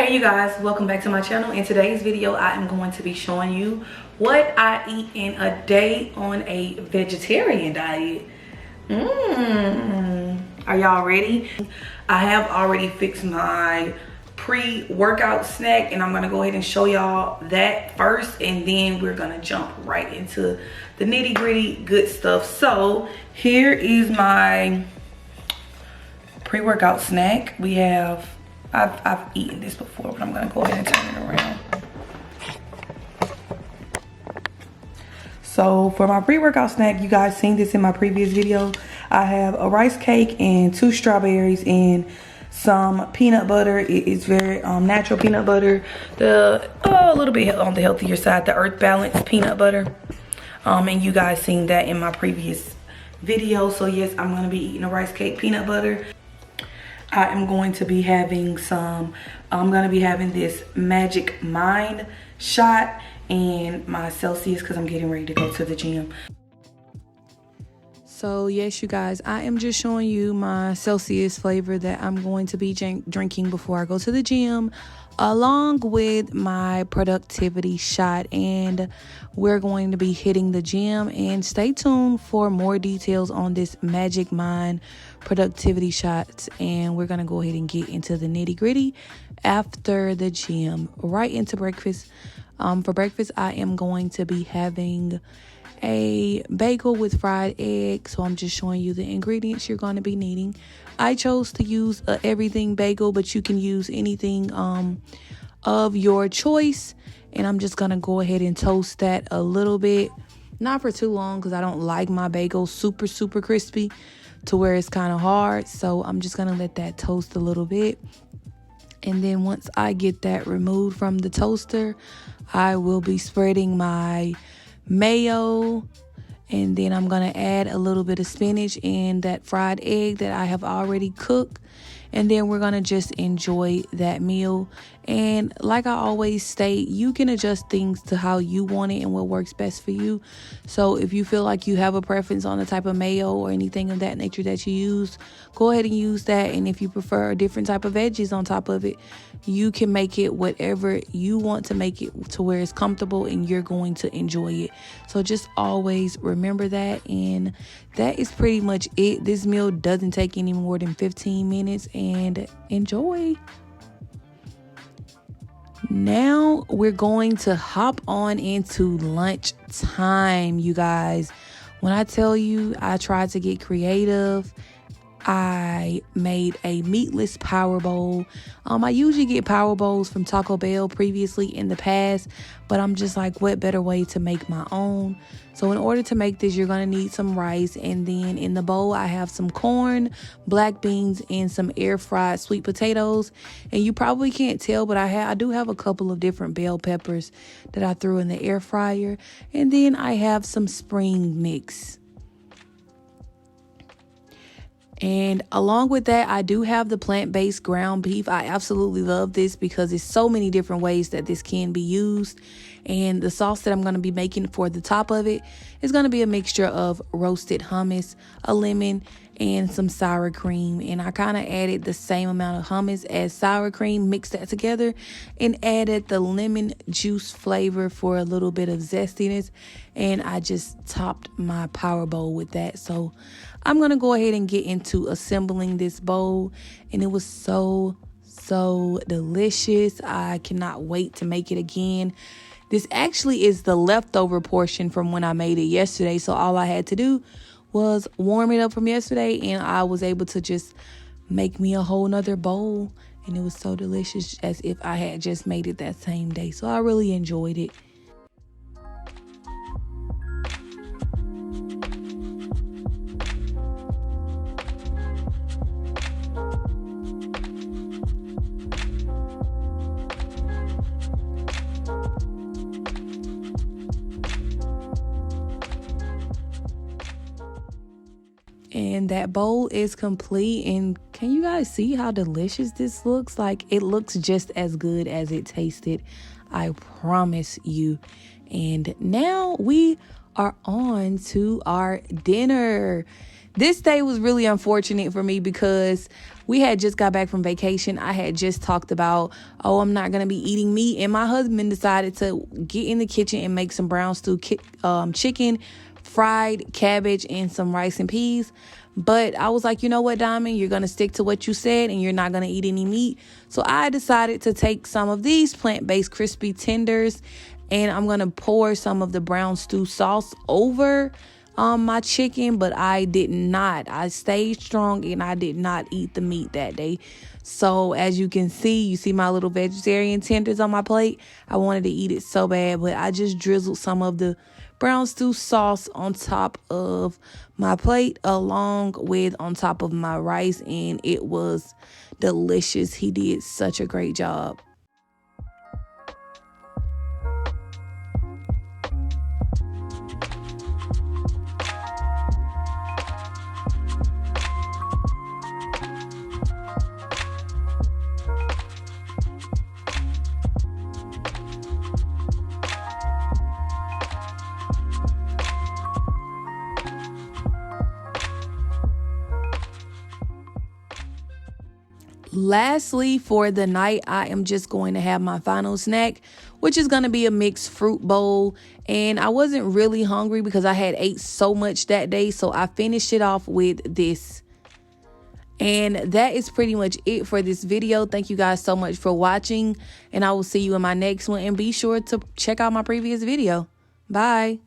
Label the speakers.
Speaker 1: Hey you guys, welcome back to my channel. In today's video I am going to be showing you what I eat in a day on a vegetarian diet. Are y'all ready? I have already fixed my pre-workout snack and I'm gonna go ahead and show y'all that first, and then we're gonna jump right into the nitty-gritty good stuff. So here is my pre-workout snack. We have I've eaten this before, but I'm gonna go ahead and turn it around. So for my pre-workout snack, you guys seen this in my previous video. I have a rice cake and 2 strawberries and some peanut butter. It is very natural peanut butter. A little bit on the healthier side, the Earth Balance peanut butter. And you guys seen that in my previous video. So yes, I'm gonna be eating a rice cake, peanut butter. I am going to be having this Magic Mind shot and my Celsius because I'm getting ready to go to the gym. So yes, you guys, I am just showing you my Celsius flavor that I'm going to be drinking before I go to the gym, along with my productivity shot, and we're going to be hitting the gym. And stay tuned for more details on this Magic Mind productivity shots, and we're gonna go ahead and get into the nitty-gritty after the gym, right into breakfast. For breakfast I am going to be having a bagel with fried egg. So I'm just showing you the ingredients you're going to be needing. I chose to use a everything bagel, but you can use anything of your choice. And I'm just going to go ahead and toast that a little bit, not for too long because I don't like my bagels super crispy to where it's kind of hard. So I'm just going to let that toast a little bit. And then once I get that removed from the toaster, I will be spreading my mayo, and then I'm gonna add a little bit of spinach and that fried egg that I have already cooked, and then we're gonna just enjoy that meal. And like I always state, you can adjust things to how you want it and what works best for you. So if you feel like you have a preference on the type of mayo or anything of that nature that you use, go ahead and use that. And if you prefer a different type of veggies on top of it, you can make it whatever you want to make it to where it's comfortable and you're going to enjoy it. So just always remember that. And that is pretty much it. This meal doesn't take any more than 15 minutes, and enjoy. Now we're going to hop on into lunch time, you guys. When I tell you I tried to get creative, I made a meatless power bowl. I usually get power bowls from Taco Bell previously in the past, but I'm just like, what better way to make my own? So in order to make this, you're going to need some rice, and then in the bowl I have some corn, black beans, and some air fried sweet potatoes. And you probably can't tell, but I do have a couple of different bell peppers that I threw in the air fryer, and then I have some spring mix. And along with that, I do have the plant-based ground beef. I absolutely love this because there's so many different ways that this can be used. And the sauce that I'm going to be making for the top of it is going to be a mixture of roasted hummus, a lemon, and some sour cream. And I kind of added the same amount of hummus as sour cream, mixed that together, and added the lemon juice flavor for a little bit of zestiness. And I just topped my power bowl with that. So I'm going to go ahead and get into assembling this bowl. And it was so delicious. I cannot wait to make it again. This actually is the leftover portion from when I made it yesterday. So all I had to do was warm it up from yesterday, and I was able to just make me a whole nother bowl. And it was so delicious, as if I had just made it that same day. So I really enjoyed it. And that bowl is complete. And can you guys see how delicious this looks? Like, it looks just as good as it tasted, I promise you. And now we are on to our dinner. This day was really unfortunate for me because we had just got back from vacation. I had just talked about, oh, I'm not going to be eating meat. And my husband decided to get in the kitchen and make some brown stew chicken, fried cabbage, and some rice and peas. But I was like, you know what, Diamond, you're going to stick to what you said and you're not going to eat any meat. So I decided to take some of these plant-based crispy tenders and I'm going to pour some of the brown stew sauce over my chicken, but I did not. I stayed strong and I did not eat the meat that day. So as you can see, you see my little vegetarian tenders on my plate. I wanted to eat it so bad, but I just drizzled some of the brown stew sauce on top of my plate along with on top of my rice, and it was delicious. He did such a great job. Lastly, for the night, I am just going to have my final snack, which is going to be a mixed fruit bowl. And I wasn't really hungry because I had ate so much that day, so I finished it off with this. And that is pretty much it for this video. Thank you guys so much for watching, and I will see you in my next one. And be sure to check out my previous video. Bye.